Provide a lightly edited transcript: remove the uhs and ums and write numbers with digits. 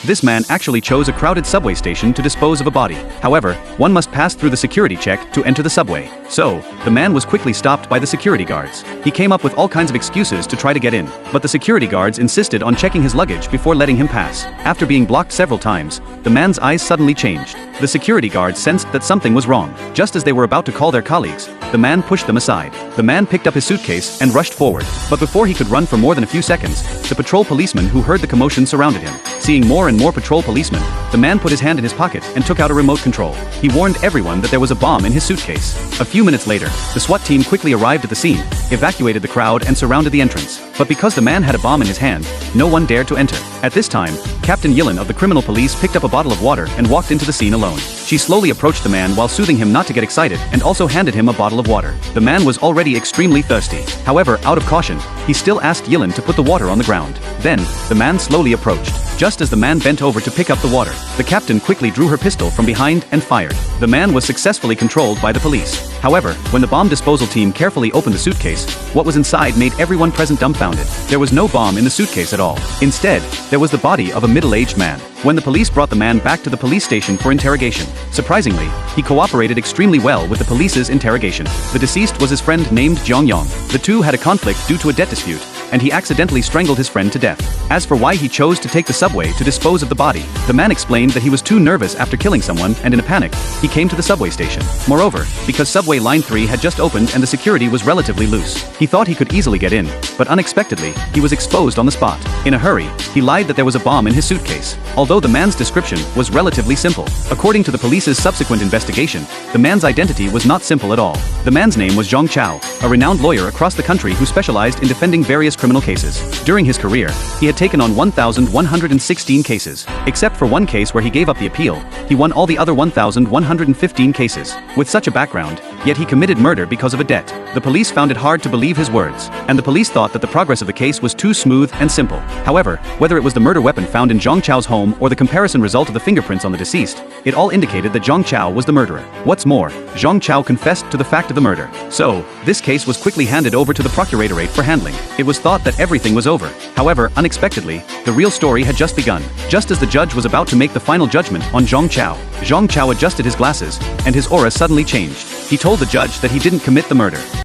This man actually chose a crowded subway station to dispose of a body. However, one must pass through the security check to enter the subway. So, the man was quickly stopped by the security guards. He came up with all kinds of excuses to try to get in, but the security guards insisted on checking his luggage before letting him pass. After being blocked several times, the man's eyes suddenly changed. The security guards sensed that something was wrong. Just as they were about to call their colleagues, the man pushed them aside. The man picked up his suitcase and rushed forward. But before he could run for more than a few seconds, the patrol policeman who heard the commotion surrounded him. Seeing more and more patrol policemen, the man put his hand in his pocket and took out a remote control. He warned everyone that there was a bomb in his suitcase. A few minutes later, the SWAT team quickly arrived at the scene, evacuated the crowd and surrounded the entrance. But because the man had a bomb in his hand, no one dared to enter. At this time, Captain Yilin of the criminal police picked up a bottle of water and walked into the scene alone. She slowly approached the man while soothing him not to get excited and also handed him a bottle of water. The man was already extremely thirsty. However, out of caution, he still asked Yilin to put the water on the ground. Then, the man slowly approached. Just as the man bent over to pick up the water, the captain quickly drew her pistol from behind and fired. The man was successfully controlled by the police. However, when the bomb disposal team carefully opened the suitcase, what was inside made everyone present dumbfounded. There was no bomb in the suitcase at all. Instead, there was the body of a middle-aged man. When the police brought the man back to the police station for interrogation, surprisingly, he cooperated extremely well with the police's interrogation. The deceased was his friend named Jiang Yang. The two had a conflict due to a debt dispute, and he accidentally strangled his friend to death. As for why he chose to take the subway to dispose of the body, the man explained that he was too nervous after killing someone and in a panic, he came to the subway station. Moreover, because subway line 3 had just opened and the security was relatively loose, he thought he could easily get in, but unexpectedly, he was exposed on the spot. In a hurry, he lied that there was a bomb in his suitcase, although the man's description was relatively simple. According to the police's subsequent investigation, the man's identity was not simple at all. The man's name was Zhang Chao, a renowned lawyer across the country who specialized in defending various criminal cases. During his career, he had taken on 1,116 cases. Except for one case where he gave up the appeal, he won all the other 1,115 cases. With such a background, yet he committed murder because of a debt. The police found it hard to believe his words, and the police thought that the progress of the case was too smooth and simple. However, whether it was the murder weapon found in Zhang Chao's home or the comparison result of the fingerprints on the deceased, it all indicated that Zhang Chao was the murderer. What's more, Zhang Chao confessed to the fact of the murder. So, this case was quickly handed over to the procuratorate for handling. It was thought that everything was over. However, unexpectedly, the real story had just begun. Just as the judge was about to make the final judgment on Zhang Chao adjusted his glasses, and his aura suddenly changed. He told the judge that he didn't commit the murder.